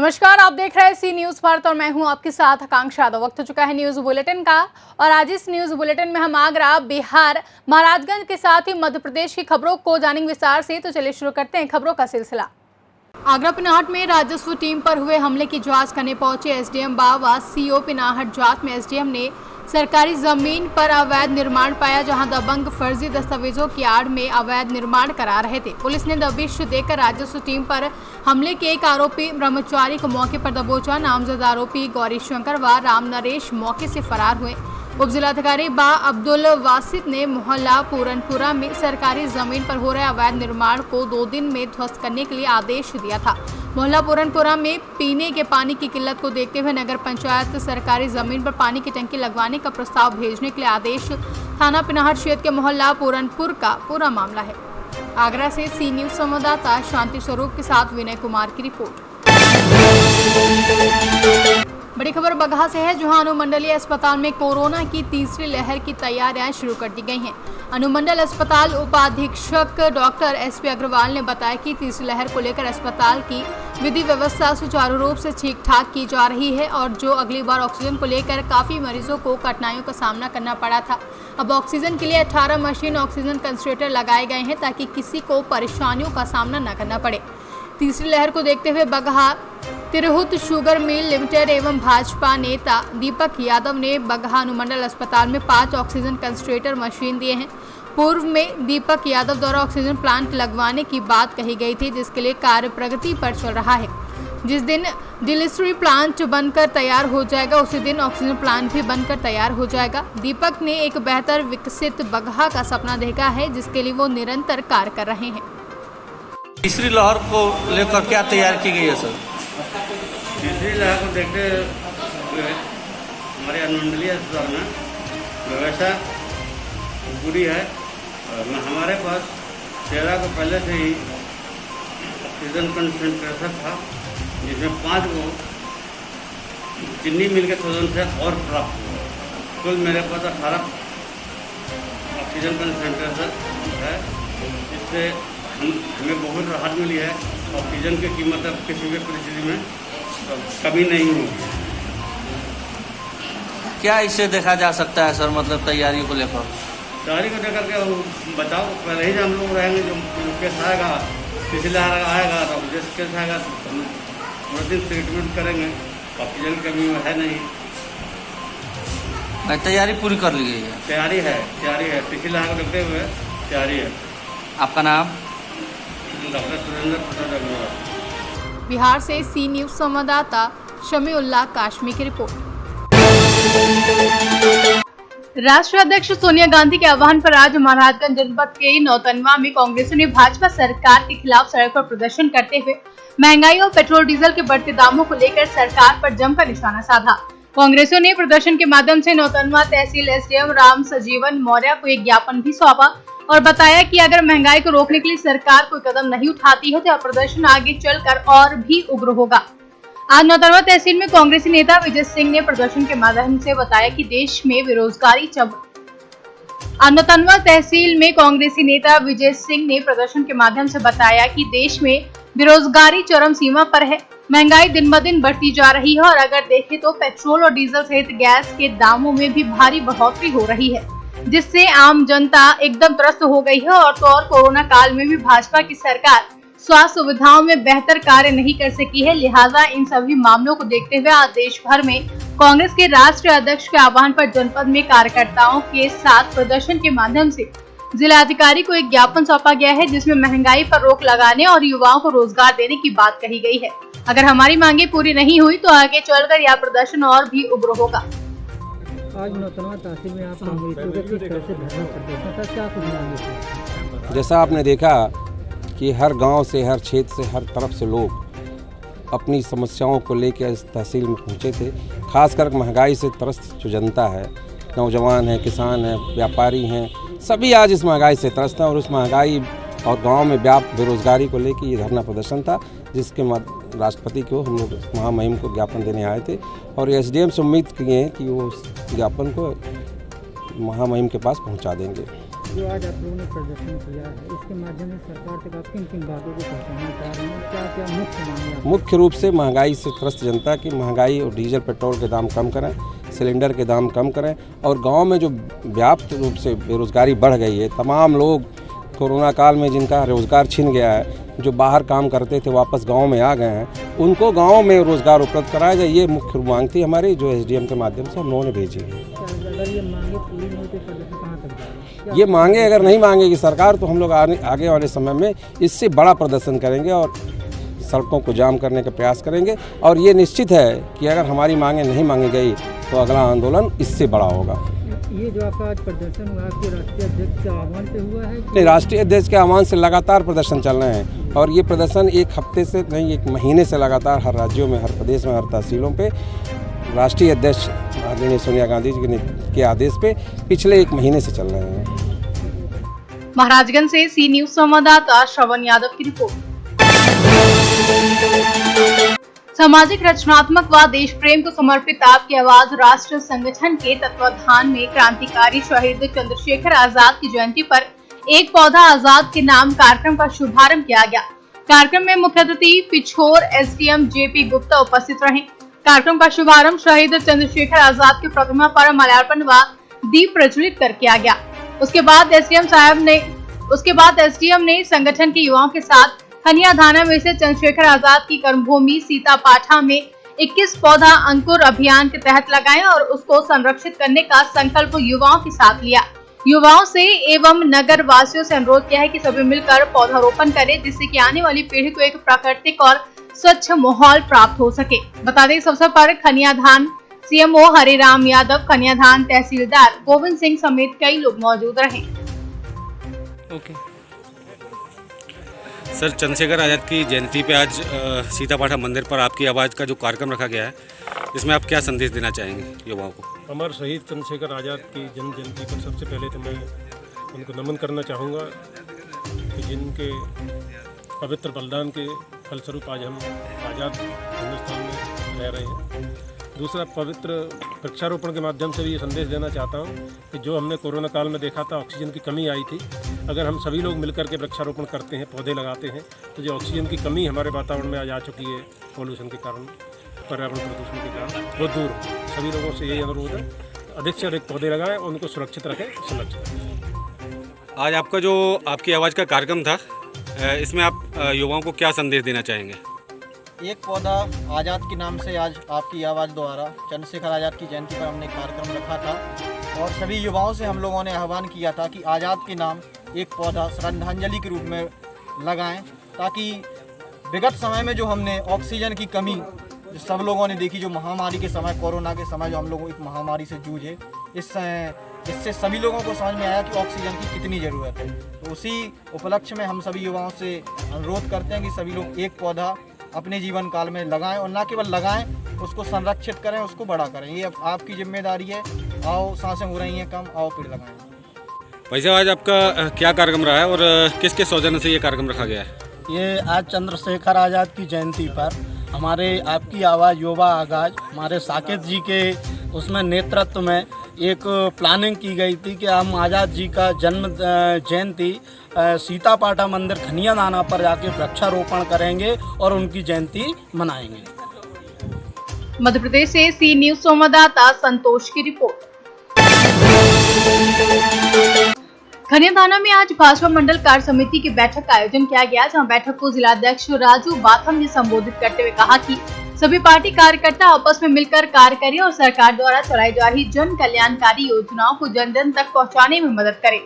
नमस्कार, आप देख रहे हैं सी न्यूज भारत और मैं हूं आपके साथ आकांक्षा यादव। वक्त हो चुका है न्यूज बुलेटिन का और आज इस न्यूज बुलेटिन में हम आगरा, बिहार, महाराजगंज के साथ ही मध्य प्रदेश की खबरों को जानेंगे विस्तार से। तो चलिए शुरू करते हैं खबरों का सिलसिला। आगरा पिनाहट में राजस्व टीम पर हुए हमले की जांच करने पहुंचे एसडीएम बावा सीओ पिनाहट। जांच में एसडीएम ने सरकारी जमीन पर अवैध निर्माण पाया, जहां दबंग फर्जी दस्तावेजों की आड़ में अवैध निर्माण करा रहे थे। पुलिस ने दबिश देकर राजस्व टीम पर हमले के एक आरोपी ब्रह्मचारी को मौके पर दबोचा। नामजद आरोपी गौरी शंकर व राम नरेश मौके से फरार हुए। उप जिलाधिकारी बा अब्दुल वासित ने मोहल्ला पूरनपुरा में सरकारी जमीन पर हो रहे अवैध निर्माण को 2 दिन में ध्वस्त करने के लिए आदेश दिया था। मोहल्ला पूरनपुरा में पीने के पानी की किल्लत को देखते हुए नगर पंचायत सरकारी जमीन पर पानी की टंकी लगवाने का प्रस्ताव भेजने के लिए आदेश। थाना पिनाहट क्षेत्र के मोहल्ला पूरनपुर का पूरा मामला है। आगरा से सी न्यूज संवाददाता शांति स्वरूप के साथ विनय कुमार की रिपोर्ट। बड़ी खबर बगहा से है, जहां अनुमंडलीय अस्पताल में कोरोना की तीसरी लहर की तैयारियां शुरू कर दी गई हैं। अनुमंडल अस्पताल उपाधीक्षक डॉक्टर एसपी अग्रवाल ने बताया कि तीसरी लहर को लेकर अस्पताल की विधि व्यवस्था सुचारू रूप से ठीक ठाक की जा रही है और जो अगली बार ऑक्सीजन को लेकर काफी मरीजों को कठिनाइयों का सामना करना पड़ा था, अब ऑक्सीजन के लिए 18 मशीन ऑक्सीजन कंसंट्रेटर लगाए गए हैं ताकि किसी को परेशानियों का सामना न करना पड़े। तीसरी लहर को देखते हुए Bagaha Tirhut sugar mill limited एवं भाजपा नेता दीपक यादव ने बगहा अनुमंडल अस्पताल में 5 ऑक्सीजन कंसंट्रेटर मशीन दिए हैं। पूर्व में दीपक यादव द्वारा ऑक्सीजन प्लांट लगवाने की बात कही गई थी, जिसके लिए कार्य प्रगति पर चल रहा है। जिस दिन डिलिसरी प्लांट बनकर तैयार हो जाएगा, उसी दिन ऑक्सीजन प्लांट भी बनकर तैयार हो जाएगा। दीपक ने एक बेहतर विकसित बगहा का सपना देखा है, जिसके लिए वो निरंतर कार्य कर रहे हैं। तीसरी लहर को लेकर क्या तैयार की गई है सर? तीसरी लहर को देखते हुए हमारे अनुमंडलीय अस्पताल में व्यवस्था पूरी है। हमारे पास 13 को पहले से ही ऑक्सीजन कंसंट्रेटर था, जिसमें 5 को चीनी मिल के शोधन से और प्राप्त हुआ। कुल मेरे पास 18 ऑक्सीजन कंसंट्रेटर है, जिससे हमें बहुत राहत मिली है। ऑक्सीजन की कीमत अब किसी भी परिस्थिति में कमी नहीं होगी। क्या इससे देखा जा सकता है सर, मतलब तैयारियों को लेकर? तैयारी को लेकर के बताओ, पहले ही हम लोग रहेंगे। जो केस आएगा, पिछले आएगा तो जिस केस आएगा पूरे दिन ट्रीटमेंट करेंगे। ऑक्सीजन की कमी है नहीं। तैयारी पूरी कर ली गई है? तैयारी है। पिछले लहर को देखते हुए तैयारी है। आपका नाम? डॉक्टर सुरेंद्र प्रसाद अग्रवाल। बिहार से सी न्यूज संवाददाता शमीउल्लाह काशमी की रिपोर्ट। राष्ट्रीय अध्यक्ष सोनिया गांधी के आह्वान पर आज महाराजगंज जनपद के नौतनवा में कांग्रेसियों ने भाजपा सरकार के खिलाफ सड़क पर प्रदर्शन करते हुए महंगाई और पेट्रोल डीजल के बढ़ते दामों को लेकर सरकार पर जमकर निशाना साधा। कांग्रेसियों ने प्रदर्शन के माध्यम से नौतनवा तहसील एसडीएम राम सजीवन मौर्य को एक ज्ञापन भी सौंपा और बताया कि अगर महंगाई को रोकने के लिए सरकार कोई कदम नहीं उठाती है तो प्रदर्शन आगे चलकर और भी उग्र होगा। आज नौतनवा तहसील में कांग्रेसी नेता विजय सिंह ने प्रदर्शन के माध्यम से बताया कि देश में बेरोजगारी नौतनवा तहसील में कांग्रेसी नेता विजय सिंह ने प्रदर्शन के माध्यम से बताया कि देश में बेरोजगारी चरम सीमा पर है। महंगाई दिन ब दिन बढ़ती जा रही है और अगर देखें तो पेट्रोल और डीजल सहित गैस के दामों में भी भारी बढ़ोतरी हो रही है, जिससे आम जनता एकदम त्रस्त हो गई है। और तो और कोरोना काल में भी भाजपा की सरकार स्वास्थ्य सुविधाओं में बेहतर कार्य नहीं कर सकी है। लिहाजा इन सभी मामलों को देखते हुए आज देश भर में कांग्रेस के राष्ट्रीय अध्यक्ष के आह्वान पर जनपद में कार्यकर्ताओं के साथ प्रदर्शन के माध्यम से जिलाधिकारी को एक ज्ञापन सौंपा गया है, जिसमें महंगाई पर रोक लगाने और युवाओं को रोजगार देने की बात कही गई है। अगर हमारी मांगे पूरी नहीं हुई तो आगे चलकर यह प्रदर्शन और भी उग्र होगा। आज नौतनवा तहसील में आप कांग्रेसियों के कैसे धरना प्रदर्शन था, क्या कुछ मांगे? जैसा आपने देखा कि हर गांव से, हर क्षेत्र से, हर तरफ से लोग अपनी समस्याओं को लेकर इस तहसील में पहुंचे थे। खासकर महंगाई से त्रस्त जो जनता है, नौजवान हैं, किसान हैं, व्यापारी हैं, सभी आज इस महंगाई से त्रस्त हैं और उस महंगाई और गांव में व्याप्त बेरोजगारी को लेकर ये धरना प्रदर्शन था, जिसके राष्ट्रपति को हम लोग महामहिम को ज्ञापन देने आए थे और एसडीएम से उम्मीद किए हैं कि वो उस ज्ञापन को महामहिम के पास पहुंचा देंगे। जो आज आप लोगों ने प्रदर्शन किया है, इसके माध्यम से सरकार तक आप किन किन बातों को पहुँचाना चाह रहे हैं? क्या क्या मुख्य मांगे आप? मुख्य रूप से महंगाई से त्रस्त जनता की महंगाई और डीजल पेट्रोल के दाम कम करें, सिलेंडर के दाम कम करें, और गांव में जो व्याप्त रूप से बेरोज़गारी बढ़ गई है, तमाम लोग कोरोना काल में जिनका रोज़गार छिन गया है, जो बाहर काम करते थे वापस गांव में आ गए हैं, उनको गांव में रोज़गार उपलब्ध कराया जाए, ये मुख्य मांग थी हमारी, जो एसडीएम के माध्यम से हम लोगों ने भेजी है। अगर ये मांगे पूरी नहीं तो प्रदर्शन कहाँ तक जाएगा? ये मांगे अगर नहीं मांगेगी सरकार तो हम लोग आगे वाले समय में इससे बड़ा प्रदर्शन करेंगे और सड़कों को जाम करने का प्रयास करेंगे, और ये निश्चित है कि अगर हमारी मांगे नहीं मांगी गई तो अगला आंदोलन इससे बड़ा होगा। ये जो आपका आज प्रदर्शन हुआ, आपके राष्ट्रीय अध्यक्ष के आह्वान से हुआ है? नहीं, राष्ट्रीय अध्यक्ष के आह्वान से लगातार प्रदर्शन चल रहे हैं, और ये प्रदर्शन एक हफ्ते से नहीं, एक महीने से लगातार हर राज्यों में, हर प्रदेश में, हर तहसीलों पे राष्ट्रीय अध्यक्ष आदरणीय सोनिया गांधी जी के आदेश पे पिछले एक महीने से चल रहे हैं। महाराजगंज से सी न्यूज संवाददाता श्रवण यादव की रिपोर्ट। सामाजिक रचनात्मक व देश प्रेम को समर्पित आपकी आवाज राष्ट्र संगठन के तत्वाधान में क्रांतिकारी शहीद चंद्रशेखर आजाद की जयंती पर एक पौधा आजाद के नाम कार्यक्रम का शुभारंभ किया गया। कार्यक्रम में मुख्य अतिथि पिछोर एसडीएम जेपी गुप्ता उपस्थित रहे। कार्यक्रम का शुभारंभ शहीद चंद्रशेखर आजाद की प्रतिमा पर माल्यार्पण व दीप प्रज्वलित कर किया गया। उसके बाद एसडीएम ने संगठन के युवाओं के साथ खनिया धाना में से चंद्रशेखर आजाद की कर्मभूमि सीतापाठा में 21 पौधा अंकुर अभियान के तहत लगाए और उसको संरक्षित करने का संकल्प युवाओं के साथ लिया। युवाओं से एवं नगर वासियों से अनुरोध किया है कि सभी मिलकर पौधारोपण करें, जिससे कि आने वाली पीढ़ी को एक प्राकृतिक और स्वच्छ माहौल प्राप्त हो सके। बता दें इस अवसर पर खनियाधान सीएमओ हरिराम यादव, खनियाधान तहसीलदार गोविंद सिंह समेत कई लोग मौजूद रहे। सर, चंद्रशेखर आज़ाद की जयंती पे आज सीतापाठा मंदिर पर आपकी आवाज़ का जो कार्यक्रम रखा गया है, इसमें आप क्या संदेश देना चाहेंगे युवाओं को? अमर शहीद चंद्रशेखर आज़ाद की जन्म जयंती पर सबसे पहले तो मैं उनको नमन करना चाहूँगा कि जिनके पवित्र बलिदान के फलस्वरूप आज हम आज़ाद हिंदुस्तान में रह रहे हैं। दूसरा, पवित्र वृक्षारोपण के माध्यम से भी ये संदेश देना चाहता हूँ कि जो हमने कोरोना काल में देखा था, ऑक्सीजन की कमी आई थी, अगर हम सभी लोग मिलकर के वृक्षारोपण करते हैं, पौधे लगाते हैं, तो जो ऑक्सीजन की कमी हमारे वातावरण में आज आ चुकी है पॉल्यूशन के कारण, पर्यावरण प्रदूषण के कारण, वो दूर हो। सभी लोगों से यही अनुरोध है, अधिक से अधिक पौधे लगाएं, उनको सुरक्षित रखें, संरक्षित रखें। आज आपका जो आपकी आवाज़ का कार्यक्रम था, इसमें आप युवाओं को क्या संदेश देना चाहेंगे? एक पौधा आज़ाद के नाम से आज आपकी आवाज़ द्वारा चंद्रशेखर आज़ाद की जयंती पर हमने कार्यक्रम रखा था, और सभी युवाओं से हम लोगों ने आह्वान किया था कि आज़ाद के नाम एक पौधा श्रद्धांजलि के रूप में लगाएं, ताकि विगत समय में जो हमने ऑक्सीजन की कमी सब लोगों ने देखी, जो महामारी के समय, कोरोना के समय जो हम लोगों एक महामारी से जूझे, इससे सभी लोगों को समझ में आया कि ऑक्सीजन की कितनी ज़रूरत है। तो उसी उपलक्ष्य में हम सभी युवाओं से अनुरोध करते हैं कि सभी लोग एक पौधा अपने जीवन काल में लगाएं, और न केवल लगाएं, उसको संरक्षित करें, उसको बड़ा करें। ये आपकी जिम्मेदारी है। आओ, सांसें हो रही हैं कम, आओ पेड़ लगाएं। भाई साहब, आज आपका क्या कार्यक्रम रहा है और किसके सौजन्य से ये कार्यक्रम रखा गया है? ये आज चंद्रशेखर आज़ाद की जयंती पर हमारे आपकी आवाज़ युवा आगाज हमारे साकेत जी के उसमें नेतृत्व में एक प्लानिंग की गई थी कि हम आज़ाद जी का जन्म जयंती सीतापाठा मंदिर खनिया दाना पर जाके वृक्षारोपण करेंगे और उनकी जयंती मनाएंगे। मध्य प्रदेश से सी न्यूज संवाददाता संतोष की रिपोर्ट। खनियाधाना में आज भाजपा मंडल कार्य समिति की बैठक का आयोजन किया गया, जहां बैठक को जिलाध्यक्ष राजू बाथम ने संबोधित करते हुए कहा कि सभी पार्टी कार्यकर्ता आपस में मिलकर कार्य करें और सरकार द्वारा चलाई जा रही जन कल्याणकारी योजनाओं को जन जन तक पहुंचाने में मदद करें।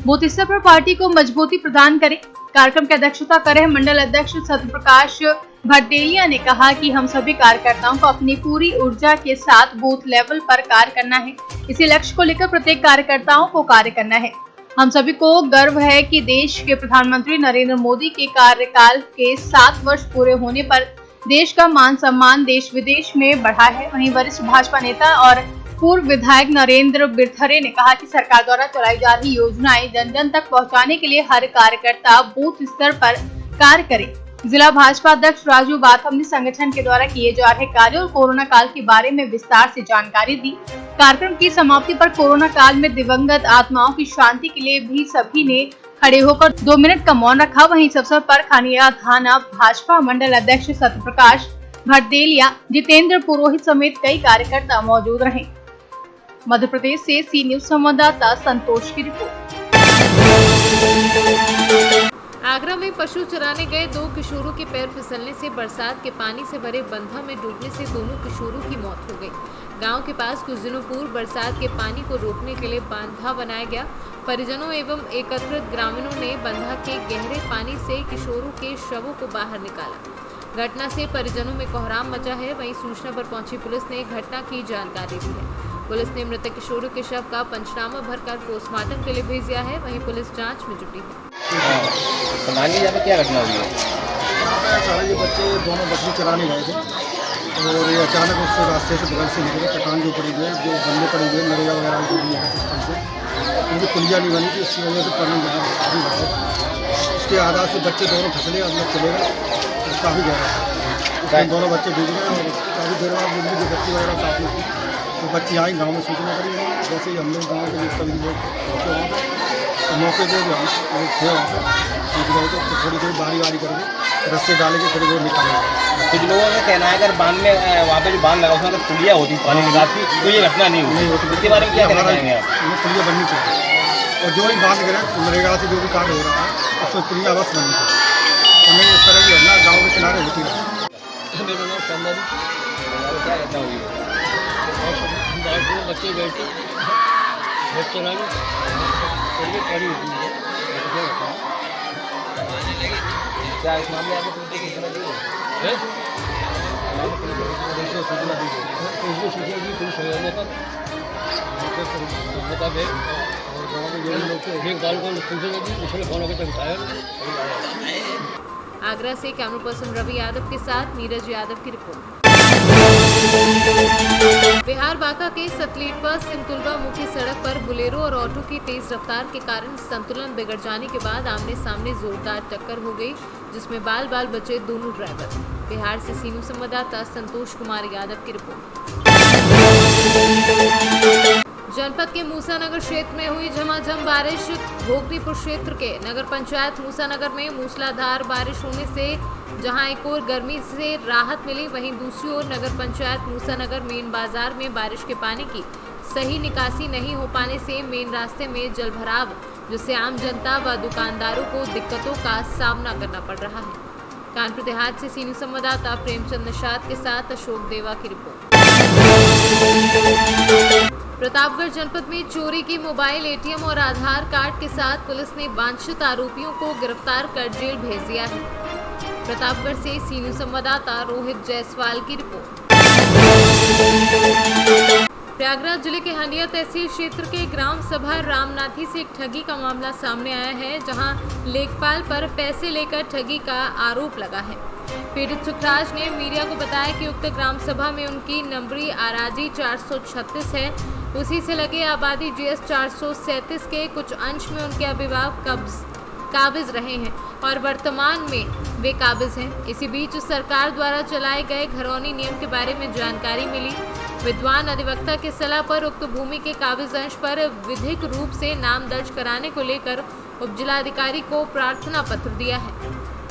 बूथ स्तर पर पार्टी को मजबूती प्रदान करें। कार्यक्रम की अध्यक्षता कर रहे मंडल अध्यक्ष सत्यप्रकाश भट्टेलिया ने कहा कि हम सभी कार्यकर्ताओं को अपनी पूरी ऊर्जा के साथ बूथ लेवल पर कार्य करना है। इसी लक्ष्य को लेकर प्रत्येक कार्यकर्ताओं को कार्य करना है। हम सभी को गर्व है कि देश के प्रधानमंत्री नरेंद्र मोदी के कार्यकाल के 7 वर्ष पूरे होने पर देश का मान सम्मान देश विदेश में बढ़ा है। वहीं वरिष्ठ भाजपा नेता और पूर्व विधायक नरेंद्र बिरथरे ने कहा कि सरकार द्वारा चलाई जा रही योजनाएं जन जन तक पहुंचाने के लिए हर कार्यकर्ता बूथ स्तर पर कार्य करे जिला भाजपा अध्यक्ष राजू बाथम ने संगठन के द्वारा किए जा रहे कार्यों और कोरोना काल के बारे में विस्तार से जानकारी दी। कार्यक्रम की समाप्ति पर कोरोना काल में दिवंगत आत्माओं की शांति के लिए भी सभी ने खड़े होकर 2 मिनट का मौन रखा। वहीं इस अवसर पर खनिया थाना भाजपा मंडल अध्यक्ष सत्यप्रकाश भटदेलिया, जितेंद्र पुरोहित समेत कई कार्यकर्ता मौजूद रहे। मध्य प्रदेश से सी न्यूज संवाददाता संतोष की रिपोर्ट। आगरा में पशु चराने गए 2 किशोरों के पैर फिसलने से बरसात के पानी से भरे बंधा में डूबने से दोनों किशोरों की मौत हो गई। गांव के पास कुछ दिनों पूर्व बरसात के पानी को रोकने के लिए बांधा बनाया गया। परिजनों एवं एकत्रित ग्रामीणों ने बंधा के गहरे पानी से किशोरों के शवों को बाहर निकाला। घटना से परिजनों में कोहराम मचा है। वहीं सूचना पर पहुंची पुलिस ने घटना की जानकारी दी है। पुलिस ने मृतक किशोरों के शव का पंचनामा भरकर पोस्टमार्टम के लिए भेज दिया है। वहीं पुलिस जांच में जुटी है। यहाँ पे क्या घटना हुई है? ये बच्चे दोनों बकरी चराने गए थे और ये अचानक उस रास्ते से बगल से निकले। चट्टान जो पड़ी हुई जो बंदे पड़ी हुए नरेगा वगैरह जो भी है सिस्टम से, उनकी पुलिया नहीं बनी थी, इसकी वजह से पढ़ने गया। उसके आधार से बच्चे दोनों फंसले, अंदर चले गए। काफ़ी गहरा दोनों बच्चे डूब गए और काफ़ी देर बाद बिजली की बच्ची वगैरह साथ में थी। तो बच्ची आई, गाँव में सूचना करी। जैसे ही हम लोग गाँव के सभी लोग पहुँचे वहाँ पर, तो मौके पर हम लोग थे वहाँ पर, तो थोड़ी देर बारी करके रस्से डाले के थोड़ी देर निकाले। कुछ लोगों का कहना है अगर बांध में वहाँ पे जो बांध लगा उसमें अगर पुलिया होती पानी निकास की तो ये घटना नहीं होती। इसके बारे में क्या कहना चाहेंगे आप? पुलिया बननी चाहिए और जो ही बांध गिरा नरेगा से जो भी कार्य हो रहा है उसमें पुलिया बस बननी चाहिए। और नहीं इस तरह की घटना गाँव के किनारे होती है। मेरा नाम चंदन। क्या घटना हुई है? बच्चे बैठे बच्चे क्या इस मामले आपको पुलिस की सूचना दी है? सूचना दी पुलिस हरियाणा पर मुताबिक और गाँव में जो भी लोग थे एक बाल को सूचना दी, उसने फोन अभी तक उठाया। आगरा से कैमरा पर्सन रवि यादव के साथ नीरज यादव की रिपोर्ट। बिहार बांका के सतलीटवा सिमतुलवा मुख्य सड़क पर बुलेरो और ऑटो की तेज रफ्तार के कारण संतुलन बिगड़ जाने के बाद आमने सामने जोरदार टक्कर हो गई, जिसमें बाल बाल बचे दोनों ड्राइवर। बिहार से सीनू संवाददाता संतोष कुमार यादव की रिपोर्ट। जनपद के मूसानगर क्षेत्र में हुई झमाझम बारिश। भोगनीपुर क्षेत्र के नगर पंचायत मूसानगर में मूसलाधार बारिश होने से जहां एक ओर गर्मी से राहत मिली, वहीं दूसरी ओर नगर पंचायत मूसानगर मेन बाजार में बारिश के पानी की सही निकासी नहीं हो पाने से मेन रास्ते में जलभराव, जिससे आम जनता व दुकानदारों को दिक्कतों का सामना करना पड़ रहा है। कानपुर देहात से सीनियर संवाददाता प्रेमचंद निषाद के साथ अशोक देवा की रिपोर्ट। प्रतापगढ़ जनपद में चोरी की मोबाइल, एटीएम और आधार कार्ड के साथ पुलिस ने वांछित आरोपियों को गिरफ्तार कर जेल भेज दिया है। प्रतापगढ़ से सीनियर संवाददाता रोहित जायसवाल की रिपोर्ट। प्रयागराज जिले के हंडिया तहसील क्षेत्र के ग्राम सभा रामनाथी से एक ठगी का मामला सामने आया है, जहां लेखपाल पर पैसे लेकर ठगी का आरोप लगा है। पीड़ित सुखराज ने मीडिया को बताया कि उक्त ग्राम सभा में उनकी नंबरी आराजी 436 है। उसी से लगे आबादी GS 437 के कुछ अंश में उनके अभिभावक काबिज रहे हैं और वर्तमान में वे काबिज हैं। इसी बीच सरकार द्वारा चलाए गए घरौनी नियम के बारे में जानकारी मिली। विद्वान अधिवक्ता की सलाह पर उक्त भूमि के काबिज अंश पर विधिक रूप से नाम दर्ज कराने को लेकर उपजिलाधिकारी को प्रार्थना पत्र दिया है।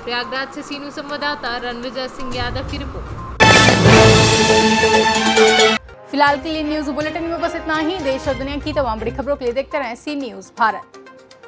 प्रयागराज से सीनू संवाददाता रणविजय सिंह यादव की रिपोर्ट। फिलहाल के लिए न्यूज बुलेटिन में बस इतना ही। देश और दुनिया की तमाम बड़ी खबरों के लिए देखते रहें सी न्यूज भारत।